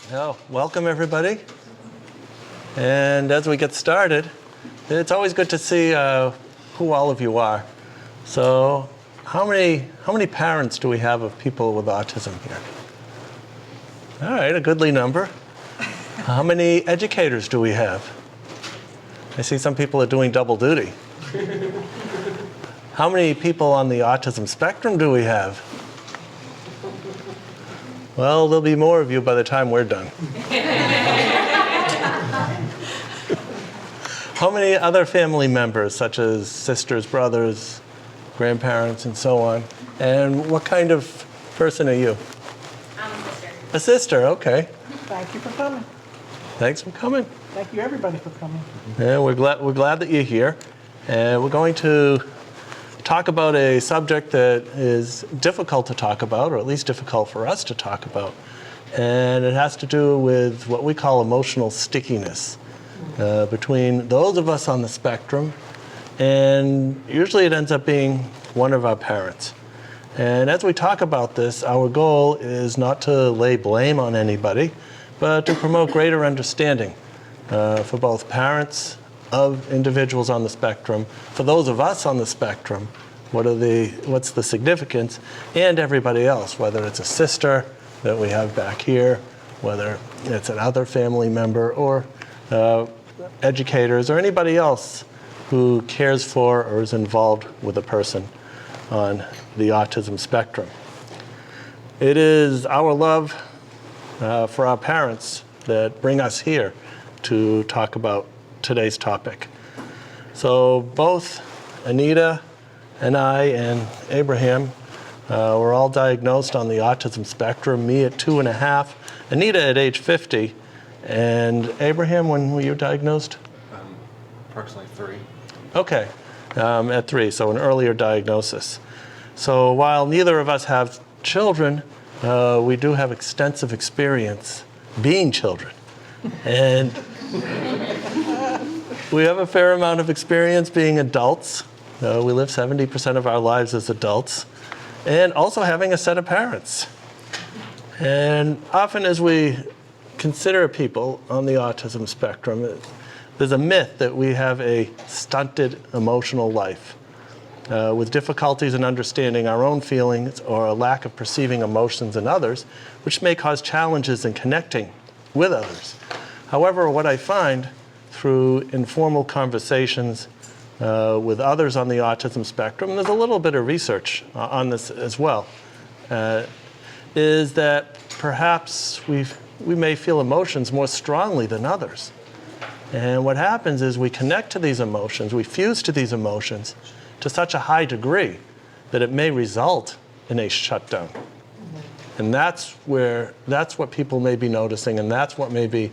Well, welcome everybody. And as we get started, it's always good to see who all of you are. So how many parents do we have of people with autism here? All right, a goodly number. How many educators do we have? I see some people are doing double duty. How many people on the autism spectrum do we have? Well, there'll be more of you by the time we're done. How many other family members, such as sisters, brothers, grandparents, and so on? And what kind of person are you? I'm a sister. A sister, okay. Thank you for coming. Thanks for coming. Thank you, everybody, for coming. And we're glad that you're here. And we're going to talk about a subject that is difficult to talk about, or at least difficult for us to talk about. And it has to do with what we call emotional stickiness between those of us on the spectrum, and usually it ends up being one of our parents. And as we talk about this, our goal is not to lay blame on anybody, but to promote greater understanding for both parents of individuals on the spectrum, for those of us on the spectrum, what's the significance, and everybody else, whether it's a sister that we have back here, whether it's another family member, or educators, or anybody else who cares for or is involved with a person on the autism spectrum. It is our love for our parents that bring us here to talk about today's topic. So both Anita and I and Abraham were all diagnosed on the autism spectrum, me at 2.5, Anita at age 50, and Abraham, when were you diagnosed? Approximately 3. Okay, at 3, so an earlier diagnosis. So while neither of us have children, we do have extensive experience being children. And we have a fair amount of experience being adults. We live 70% of our lives as adults, and also having a set of parents. And often as we consider people on the autism spectrum, there's a myth that we have a stunted emotional life with difficulties in understanding our own feelings or a lack of perceiving emotions in others, which may cause challenges in connecting with others. However, what I find through informal conversations with others on the autism spectrum, and there's a little bit of research on this as well, is that perhaps we may feel emotions more strongly than others. And what happens is we connect to these emotions, we fuse to these emotions to such a high degree that it may result in a shutdown. And that's what people may be noticing, and that's what may be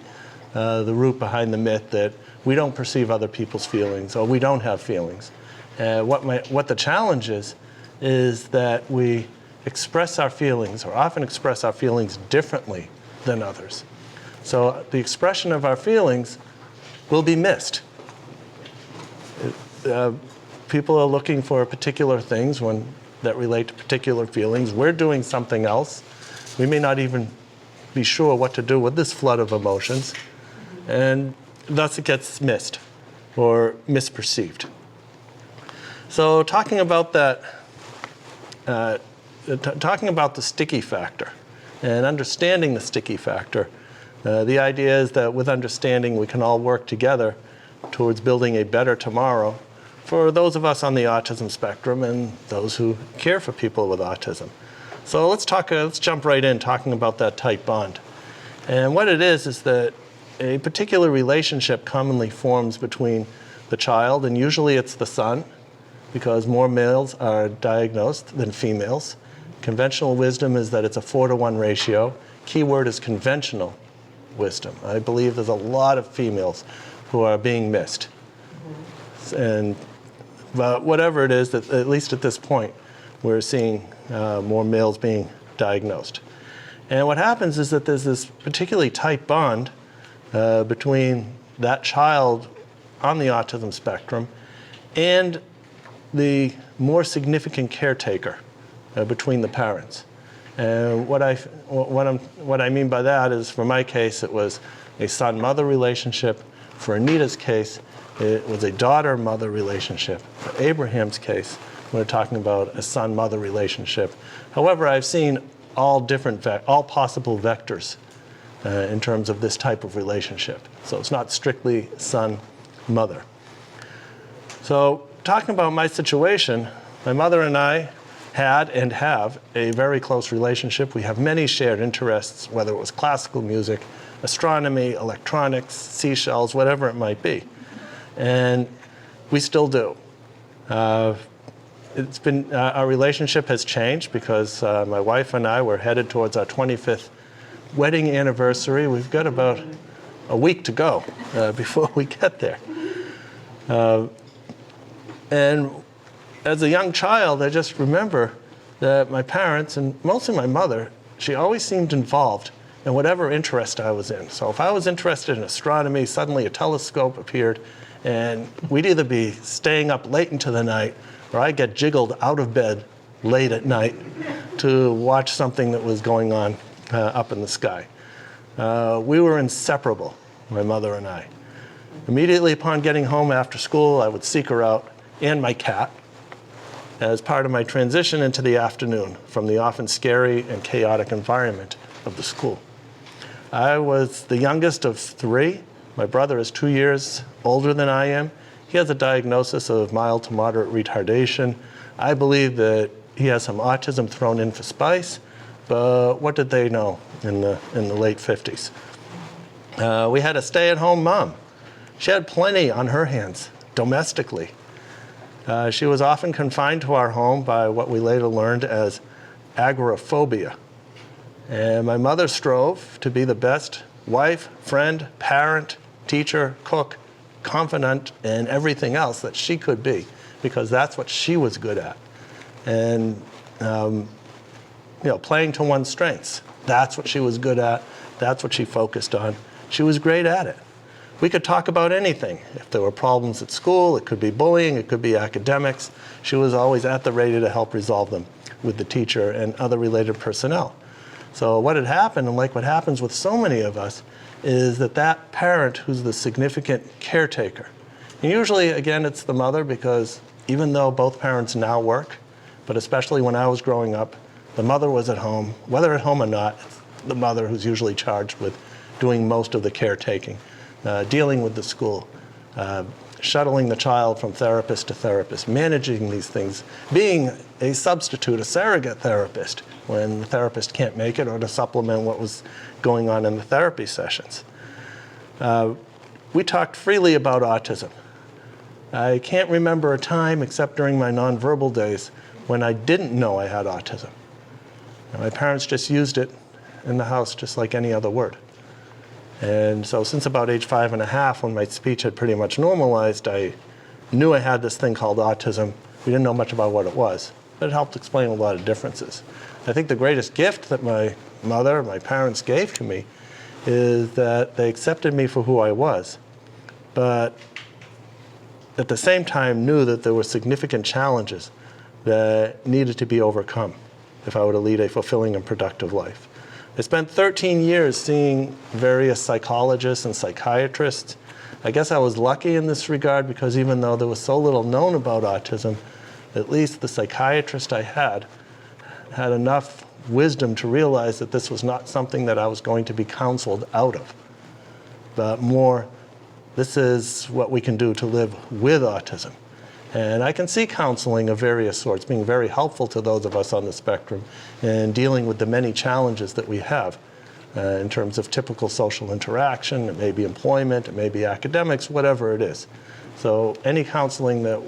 the root behind the myth that we don't perceive other people's feelings, or we don't have feelings. What the challenge is that we express our feelings, or often express our feelings differently than others. So the expression of our feelings will be missed. People are looking for particular things that relate to particular feelings. We're doing something else. We may not even be sure what to do with this flood of emotions, and thus it gets missed or misperceived. So talking about that, talking about the sticky factor and understanding the sticky factor, the idea is that with understanding we can all work together towards building a better tomorrow for those of us on the autism spectrum and those who care for people with autism. So let's jump right in talking about that tight bond. And what it is that a particular relationship commonly forms between the child, and usually it's the son, because more males are diagnosed than females. Conventional wisdom is that it's a 4-to-1 ratio. Key word is conventional wisdom. I believe there's a lot of females who are being missed. But whatever it is, that at least at this point, we're seeing more males being diagnosed. And what happens is that there's this particularly tight bond between that child on the autism spectrum and the more significant caretaker between the parents. And what I mean by that is, for my case, it was a son-mother relationship. For Anita's case, it was a daughter-mother relationship. For Abraham's case, we're talking about a son-mother relationship. However, I've seen all possible vectors in terms of this type of relationship. So it's not strictly son-mother. So talking about my situation, my mother and I had and have a very close relationship. We have many shared interests, whether it was classical music, astronomy, electronics, seashells, whatever it might be. And we still do. Our relationship has changed because my wife and I were headed towards our 25th wedding anniversary. We've got about a week to go before we get there. And as a young child, I just remember that my parents, and mostly my mother, she always seemed involved in whatever interest I was in. So if I was interested in astronomy, suddenly a telescope appeared, and we'd either be staying up late into the night, or I'd get jiggled out of bed late at night to watch something that was going on up in the sky. We were inseparable, my mother and I. Immediately upon getting home after school, I would seek her out, and my cat, as part of my transition into the afternoon from the often scary and chaotic environment of the school. I was the youngest of three. My brother is 2 years older than I am. He has a diagnosis of mild to moderate retardation. I believe that he has some autism thrown in for spice, but what did they know in the late 50s? We had a stay-at-home mom. She had plenty on her hands domestically. She was often confined to our home by what we later learned as agoraphobia. And my mother strove to be the best wife, friend, parent, teacher, cook, confidant, and everything else that she could be, because that's what she was good at. And playing to one's strengths, that's what she was good at. That's what she focused on. She was great at it. We could talk about anything. If there were problems at school, it could be bullying, it could be academics. She was always at the ready to help resolve them with the teacher and other related personnel. So what had happened, and like what happens with so many of us, is that parent who's the significant caretaker. And usually, again, it's the mother, because even though both parents now work, but especially when I was growing up, the mother was at home. Whether at home or not, it's the mother who's usually charged with doing most of the caretaking. Dealing with the school, shuttling the child from therapist to therapist, managing these things, being a substitute, a surrogate therapist when the therapist can't make it, or to supplement what was going on in the therapy sessions. We talked freely about autism. I can't remember a time, except during my nonverbal days, when I didn't know I had autism. And my parents just used it in the house just like any other word. And so since about age 5.5, when my speech had pretty much normalized, I knew I had this thing called autism. We didn't know much about what it was, but it helped explain a lot of differences. I think the greatest gift that my mother, my parents gave to me is that they accepted me for who I was, but at the same time knew that there were significant challenges that needed to be overcome if I were to lead a fulfilling and productive life. I spent 13 years seeing various psychologists and psychiatrists. I guess I was lucky in this regard, because even though there was so little known about autism, at least the psychiatrist I had enough wisdom to realize that this was not something that I was going to be counseled out of, but more, this is what we can do to live with autism. And I can see counseling of various sorts being very helpful to those of us on the spectrum in dealing with the many challenges that we have in terms of typical social interaction. It may be employment, it may be academics, whatever it is. So any counseling that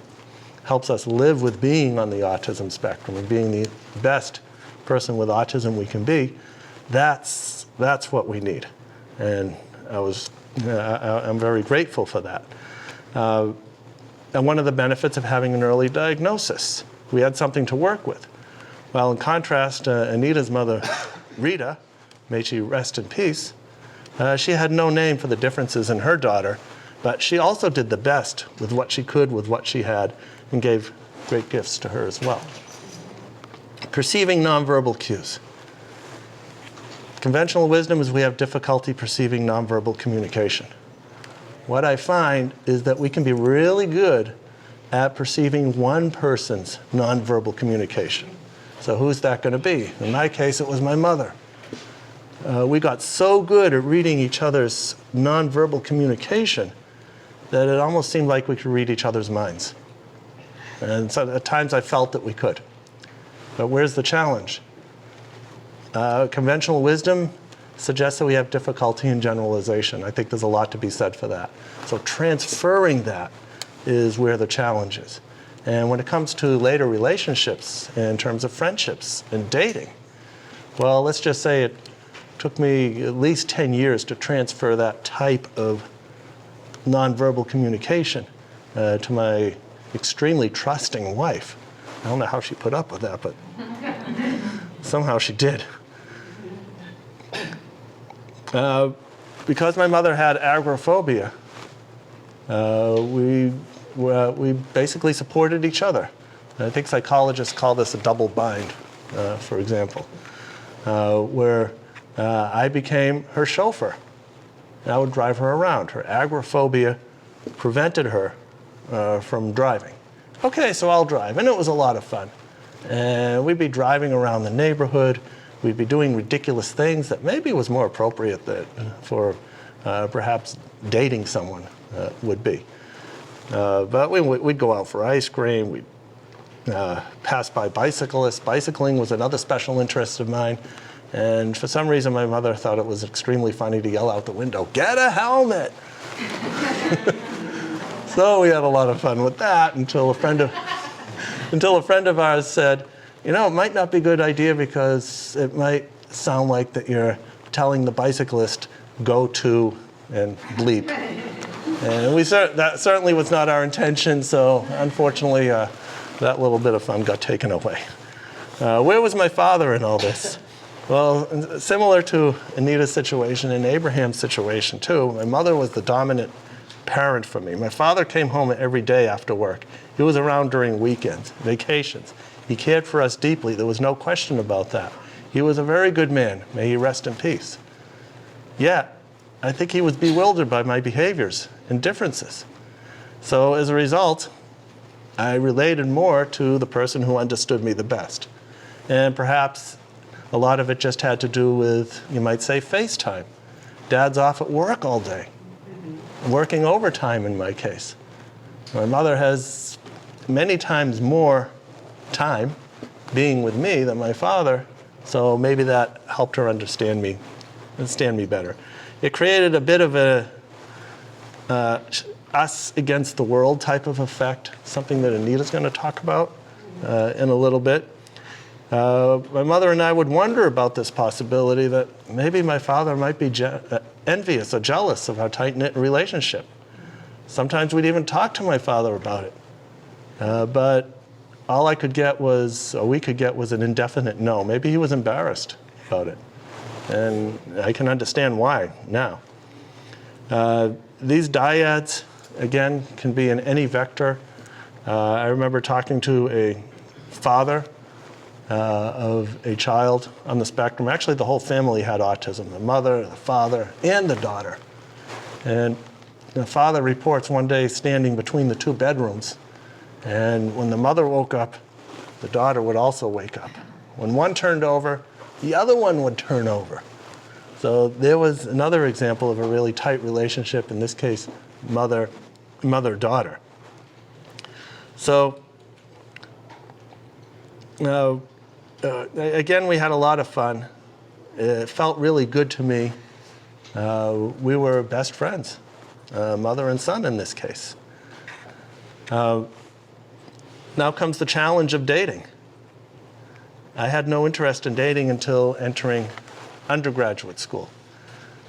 helps us live with being on the autism spectrum and being the best person with autism we can be, that's what we need. And I'm very grateful for that. And one of the benefits of having an early diagnosis, we had something to work with. Well, in contrast, Anita's mother, Rita, may she rest in peace, she had no name for the differences in her daughter, but she also did the best with what she could, with what she had, and gave great gifts to her as well. Perceiving nonverbal cues. Conventional wisdom is we have difficulty perceiving nonverbal communication. What I find is that we can be really good at perceiving one person's nonverbal communication. So who's that going to be? In my case, it was my mother. We got so good at reading each other's nonverbal communication that it almost seemed like we could read each other's minds. And so at times I felt that we could. But where's the challenge? Conventional wisdom suggests that we have difficulty in generalization. I think there's a lot to be said for that. So transferring that is where the challenge is. And when it comes to later relationships, in terms of friendships and dating, well, let's just say it took me at least 10 years to transfer that type of nonverbal communication to my extremely trusting wife. I don't know how she put up with that, but somehow she did. Because my mother had agoraphobia, we basically supported each other. I think psychologists call this a double bind, for example, where I became her chauffeur. I would drive her around. Her agoraphobia prevented her from driving. Okay, so I'll drive, and it was a lot of fun. And we'd be driving around the neighborhood. We'd be doing ridiculous things that maybe was more appropriate for perhaps dating someone would be. But we'd go out for ice cream. We'd pass by bicyclists. Bicycling was another special interest of mine. And for some reason, my mother thought it was extremely funny to yell out the window, "Get a helmet!" So we had a lot of fun with that until a friend of ours said, "You know, it might not be a good idea because it might sound like that you're telling the bicyclist, go to," and bleep. And that certainly was not our intention, so unfortunately, that little bit of fun got taken away. Where was my father in all this? Well, similar to Anita's situation and Abraham's situation too, my mother was the dominant parent for me. My father came home every day after work. He was around during weekends, vacations. He cared for us deeply. There was no question about that. He was a very good man. May he rest in peace. Yet, I think he was bewildered by my behaviors and differences. So as a result, I related more to the person who understood me the best. And perhaps a lot of it just had to do with, you might say, FaceTime. Dad's off at work all day, working overtime in my case. My mother has many times more time being with me than my father, so maybe that helped her understand me better. It created a bit of a us against the world type of effect, something that Anita's going to talk about in a little bit. My mother and I would wonder about this possibility that maybe my father might be envious or jealous of our tight-knit relationship. Sometimes we'd even talk to my father about it. But all we could get was an indefinite no. Maybe he was embarrassed about it. And I can understand why now. These dyads, again, can be in any vector. I remember talking to a father of a child on the spectrum. Actually, the whole family had autism, the mother, the father, and the daughter. And the father reports one day standing between the two bedrooms, and when the mother woke up, the daughter would also wake up. When one turned over, the other one would turn over. So there was another example of a really tight relationship, in this case, mother-daughter. So again, we had a lot of fun. It felt really good to me. We were best friends, mother and son in this case. Now comes the challenge of dating. I had no interest in dating until entering undergraduate school.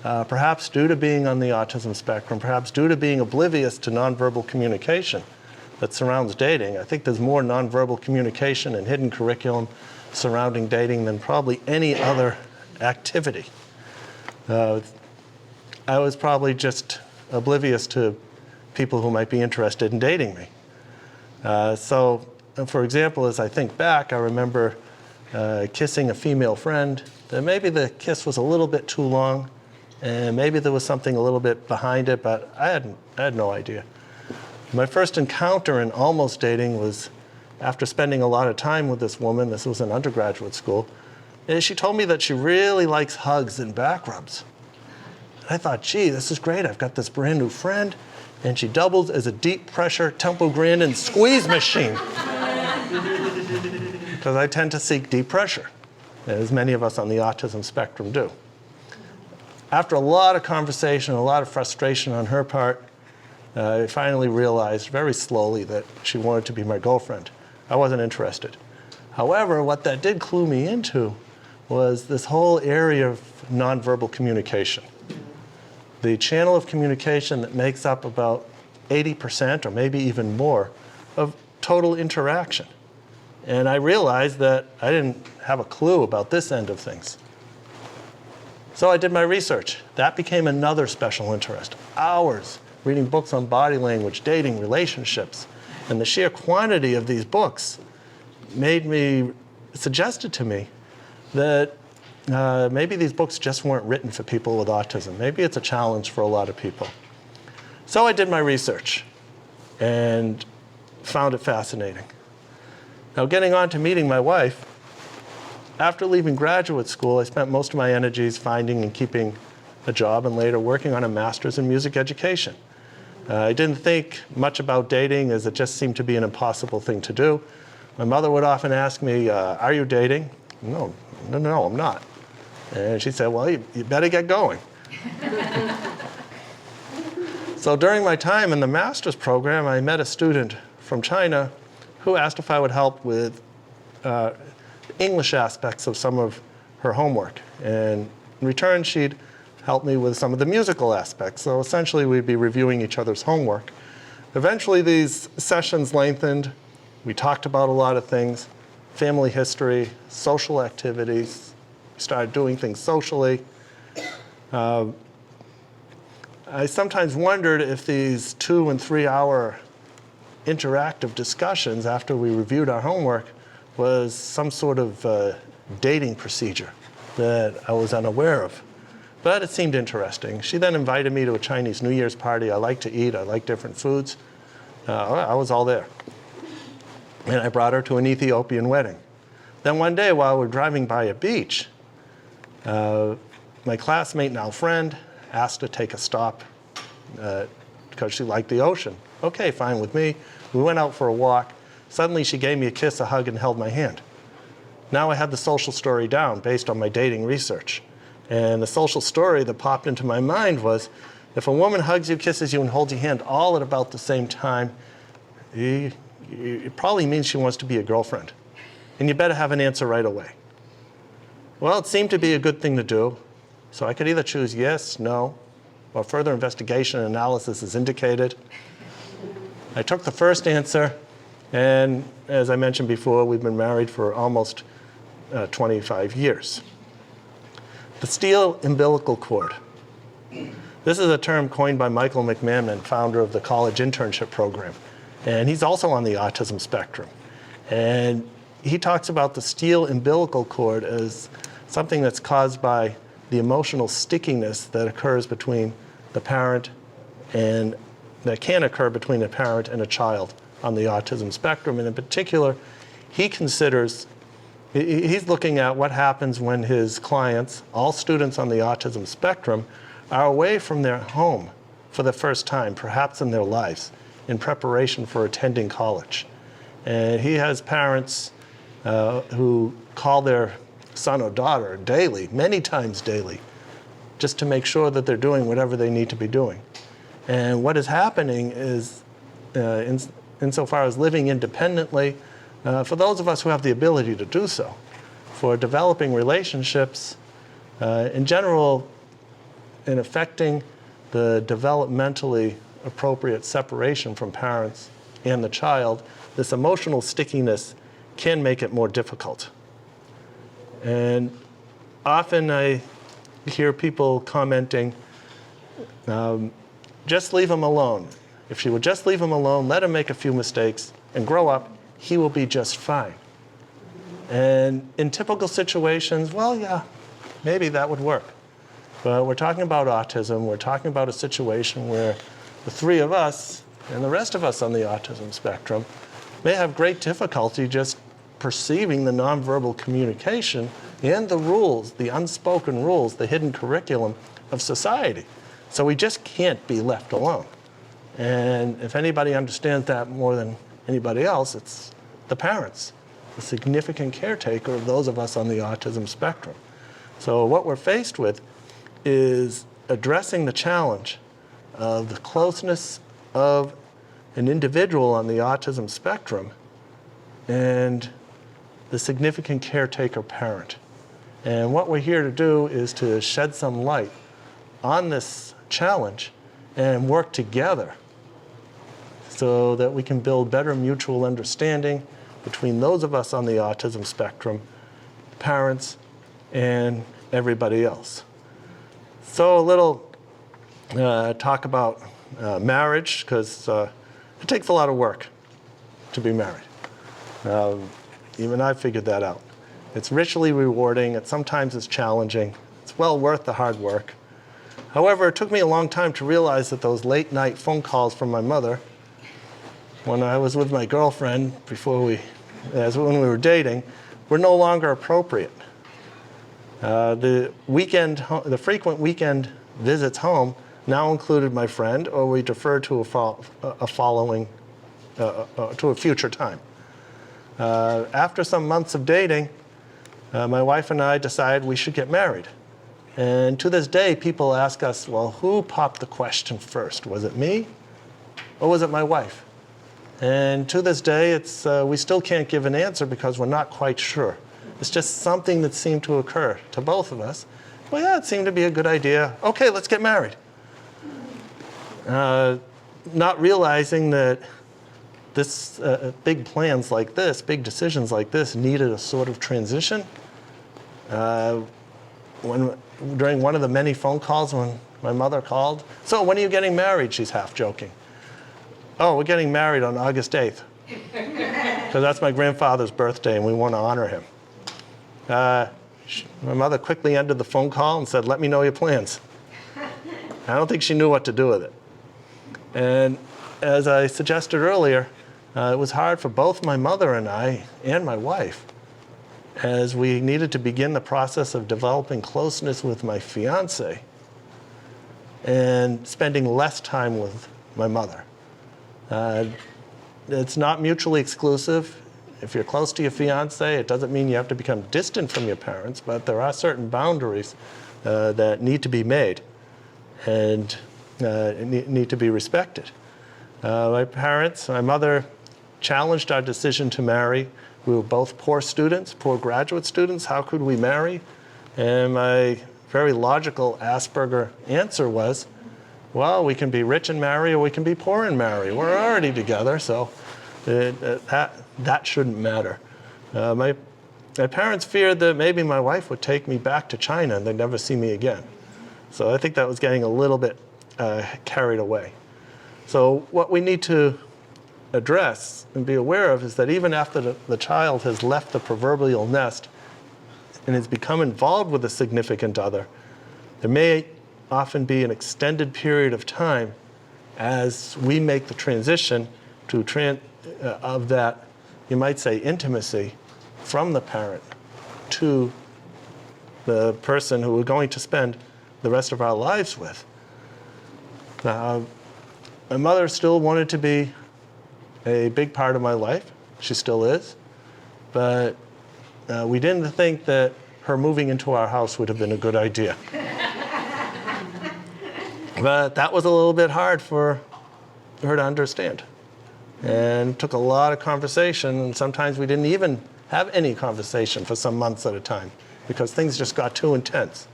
Perhaps due to being on the autism spectrum, perhaps due to being oblivious to nonverbal communication that surrounds dating. I think there's more nonverbal communication and hidden curriculum surrounding dating than probably any other activity. I was probably just oblivious to people who might be interested in dating me. So, for example, as I think back, I remember kissing a female friend that maybe the kiss was a little bit too long, and maybe there was something a little bit behind it, but I had no idea. My first encounter in almost dating was after spending a lot of time with this woman. This was in undergraduate school. And she told me that she really likes hugs and back rubs. And I thought, gee, this is great. I've got this brand new friend, and she doubles as a deep pressure Temple Grandin squeeze machine. Because I tend to seek deep pressure, as many of us on the autism spectrum do. After a lot of conversation, a lot of frustration on her part, I finally realized very slowly that she wanted to be my girlfriend. I wasn't interested. However, what that did clue me into was this whole area of nonverbal communication. The channel of communication that makes up about 80% or maybe even more of total interaction. And I realized that I didn't have a clue about this end of things. So I did my research. That became another special interest. Hours reading books on body language, dating, relationships. And the sheer quantity of these books suggested to me that maybe these books just weren't written for people with autism. Maybe it's a challenge for a lot of people. So I did my research and found it fascinating. Now, getting on to meeting my wife, after leaving graduate school, I spent most of my energies finding and keeping a job and later working on a master's in music education. I didn't think much about dating, as it just seemed to be an impossible thing to do. My mother would often ask me, are you dating? No, I'm not. And she'd say, well, you better get going. So during my time in the master's program, I met a student from China who asked if I would help with English aspects of some of her homework. And in return, she'd help me with some of the musical aspects. So essentially, we'd be reviewing each other's homework. Eventually, these sessions lengthened. We talked about a lot of things: family history, social activities. We started doing things socially. I sometimes wondered if these 2- and 3-hour interactive discussions after we reviewed our homework was some sort of dating procedure that I was unaware of. But it seemed interesting. She then invited me to a Chinese New Year's party. I like to eat. I like different foods. I was all there. And I brought her to an Ethiopian wedding. Then one day, while we're driving by a beach, my classmate, now friend, asked to take a stop because she liked the ocean. Okay, fine with me. We went out for a walk. Suddenly, she gave me a kiss, a hug, and held my hand. Now I had the social story down based on my dating research. And the social story that popped into my mind was, if a woman hugs you, kisses you, and holds your hand all at about the same time, it probably means she wants to be a girlfriend. And you better have an answer right away. Well, it seemed to be a good thing to do. So I could either choose yes, no, or further investigation and analysis is indicated. I took the first answer, and as I mentioned before, we've been married for almost 25 years. The steel umbilical cord. This is a term coined by Michael McMahon, founder of the college internship program. And he's also on the autism spectrum. And he talks about the steel umbilical cord as something that's caused by the emotional stickiness that occurs between the parent and that can occur between a parent and a child on the autism spectrum. And in particular, he's looking at what happens when his clients, all students on the autism spectrum, are away from their home for the first time, perhaps in their lives, in preparation for attending college. And he has parents who call their son or daughter daily, many times daily, just to make sure that they're doing whatever they need to be doing. And what is happening is, insofar as living independently, for those of us who have the ability to do so, for developing relationships, in general, in affecting the developmentally appropriate separation from parents and the child, this emotional stickiness can make it more difficult. And often I hear people commenting, just leave him alone. If she would just leave him alone, let him make a few mistakes and grow up, he will be just fine. And in typical situations, well, yeah, maybe that would work. But we're talking about autism. We're talking about a situation where the three of us and the rest of us on the autism spectrum may have great difficulty just perceiving the nonverbal communication and the rules, the unspoken rules, the hidden curriculum of society. So we just can't be left alone. And if anybody understands that more than anybody else, it's the parents, the significant caretaker of those of us on the autism spectrum. So what we're faced with is addressing the challenge of the closeness of an individual on the autism spectrum and the significant caretaker parent. And what we're here to do is to shed some light on this challenge and work together so that we can build better mutual understanding between those of us on the autism spectrum, parents, and everybody else. So a little talk about marriage, because it takes a lot of work to be married. Even I figured that out. It's richly rewarding, sometimes it's challenging. It's well worth the hard work. However, it took me a long time to realize that those late night phone calls from my mother when I was with my girlfriend when we were dating, were no longer appropriate. The frequent weekend visits home now included my friend, or we deferred to a future time. After some months of dating, my wife and I decided we should get married. And to this day, people ask us, well, who popped the question first? Was it me, or was it my wife? And to this day, we still can't give an answer because we're not quite sure. It's just something that seemed to occur to both of us. Well, yeah, it seemed to be a good idea. Okay, let's get married. Not realizing that big plans like this, big decisions like this, needed a sort of transition. During one of the many phone calls when my mother called, so when are you getting married? She's half joking. Oh, we're getting married on August 8th, because that's my grandfather's birthday and we want to honor him. My mother quickly ended the phone call and said, let me know your plans. I don't think she knew what to do with it. And as I suggested earlier, it was hard for both my mother and I and my wife, as we needed to begin the process of developing closeness with my fiance and spending less time with my mother. It's not mutually exclusive. If you're close to your fiance, it doesn't mean you have to become distant from your parents, but there are certain boundaries that need to be made and need to be respected. My mother challenged our decision to marry. We were both poor students, poor graduate students. How could we marry? And my very logical Asperger answer was, well, we can be rich and marry, or we can be poor and marry. We're already together, so that shouldn't matter. My parents feared that maybe my wife would take me back to China and they'd never see me again. So I think that was getting a little bit carried away. So what we need to address and be aware of is that even after the child has left the proverbial nest and has become involved with a significant other, there may often be an extended period of time as we make the transition of that, you might say, intimacy from the parent to the person who we're going to spend the rest of our lives with. My mother still wanted to be a big part of my life. She still is. But we didn't think that her moving into our house would have been a good idea. But that was a little bit hard for her to understand. And it took a lot of conversation, and sometimes we didn't even have any conversation for some months at a time because things just got too intense.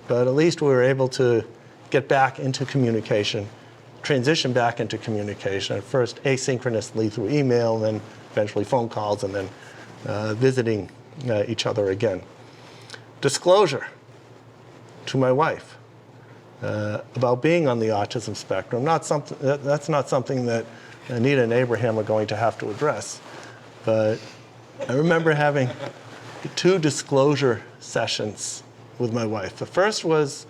But at least we were able to get back into communication, transition back into communication, at first asynchronously through email, and then eventually phone calls, and then visiting each other again. Disclosure to my wife about being on the autism spectrum. That's not something that Anita and Abraham are going to have to address. But I remember having 2 disclosure sessions with my wife. The first was,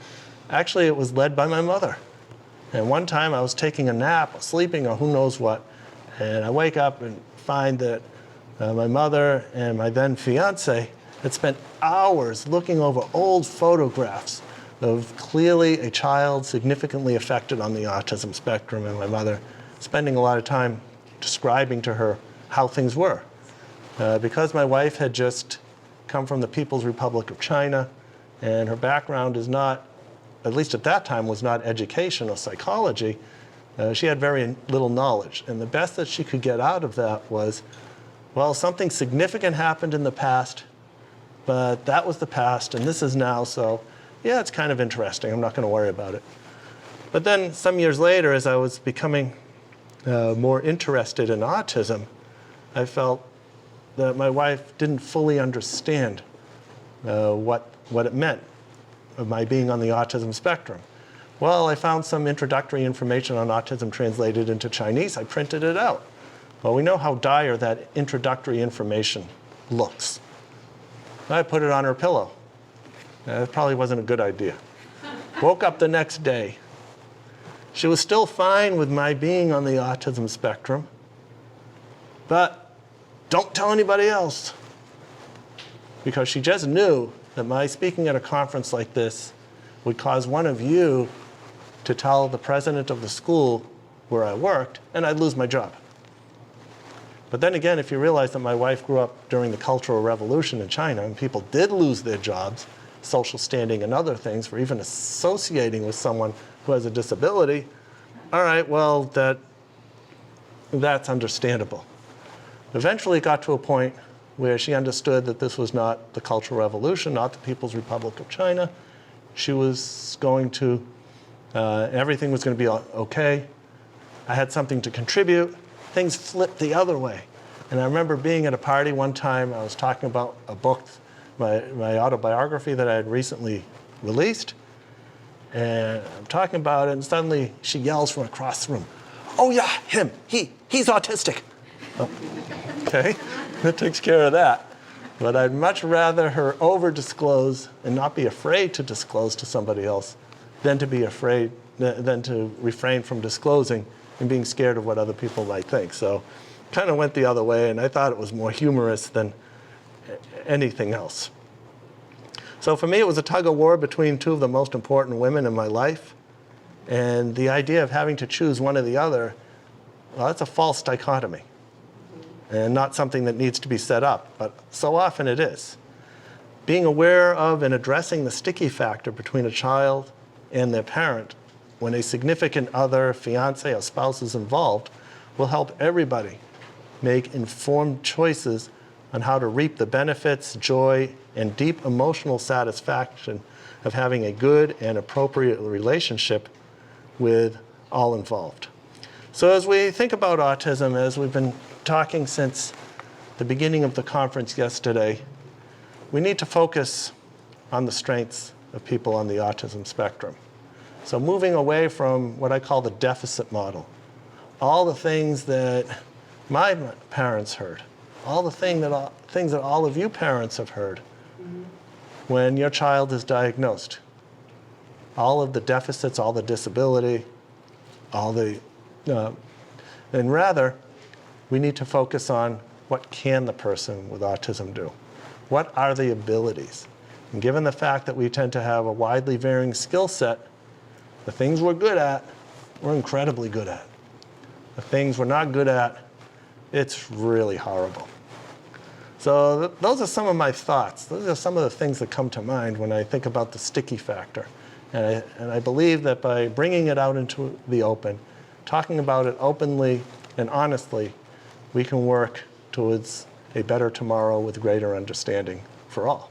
actually it was led by my mother. And one time I was taking a nap, or sleeping, or who knows what, and I wake up and find that my mother and my then fiance had spent hours looking over old photographs of clearly a child significantly affected on the autism spectrum, and my mother spending a lot of time describing to her how things were. Because my wife had just come from the People's Republic of China, and her background is not, at least at that time, was not education or psychology, she had very little knowledge. And the best that she could get out of that was, well, something significant happened in the past, but that was the past, and this is now, so yeah, it's kind of interesting. I'm not going to worry about it. But then some years later, as I was becoming more interested in autism, I felt that my wife didn't fully understand what it meant of my being on the autism spectrum. Well, I found some introductory information on autism translated into Chinese. I printed it out. Well, we know how dire that introductory information looks. I put it on her pillow. That probably wasn't a good idea. Woke up the next day. She was still fine with my being on the autism spectrum, but don't tell anybody else. Because she just knew that my speaking at a conference like this would cause one of you to tell the president of the school where I worked, and I'd lose my job. But then again, if you realize that my wife grew up during the Cultural Revolution in China, and people did lose their jobs, social standing and other things, for even associating with someone who has a disability, all right, well, that's understandable. Eventually it got to a point where she understood that this was not the Cultural Revolution, not the People's Republic of China. She was going to, everything was going to be okay. I had something to contribute. Things flipped the other way. And I remember being at a party one time, I was talking about a book, my autobiography that I had recently released. And I'm talking about it, and suddenly she yells from across the room, "Oh yeah, him, he's autistic." Oh, okay, that takes care of that. But I'd much rather her over-disclose and not be afraid to disclose to somebody else than to be afraid, than to refrain from disclosing and being scared of what other people might think. So kind of went the other way, and I thought it was more humorous than anything else. So for me, it was a tug of war between two of the most important women in my life. And the idea of having to choose one or the other, well, that's a false dichotomy and not something that needs to be set up, but so often it is. Being aware of and addressing the sticky factor between a child and their parent when a significant other, fiance, or spouse is involved will help everybody make informed choices on how to reap the benefits, joy, and deep emotional satisfaction of having a good and appropriate relationship with all involved. So as we think about autism, as we've been talking since the beginning of the conference yesterday, we need to focus on the strengths of people on the autism spectrum. So moving away from what I call the deficit model, all the things that my parents heard, all the things that all of you parents have heard when your child is diagnosed, all of the deficits, all the disability, and rather, we need to focus on what can the person with autism do? What are the abilities? And given the fact that we tend to have a widely varying skill set, the things we're good at, we're incredibly good at. The things we're not good at, it's really horrible. So those are some of my thoughts. Those are some of the things that come to mind when I think about the sticky factor. And I believe that by bringing it out into the open, talking about it openly and honestly, we can work towards a better tomorrow with greater understanding for all.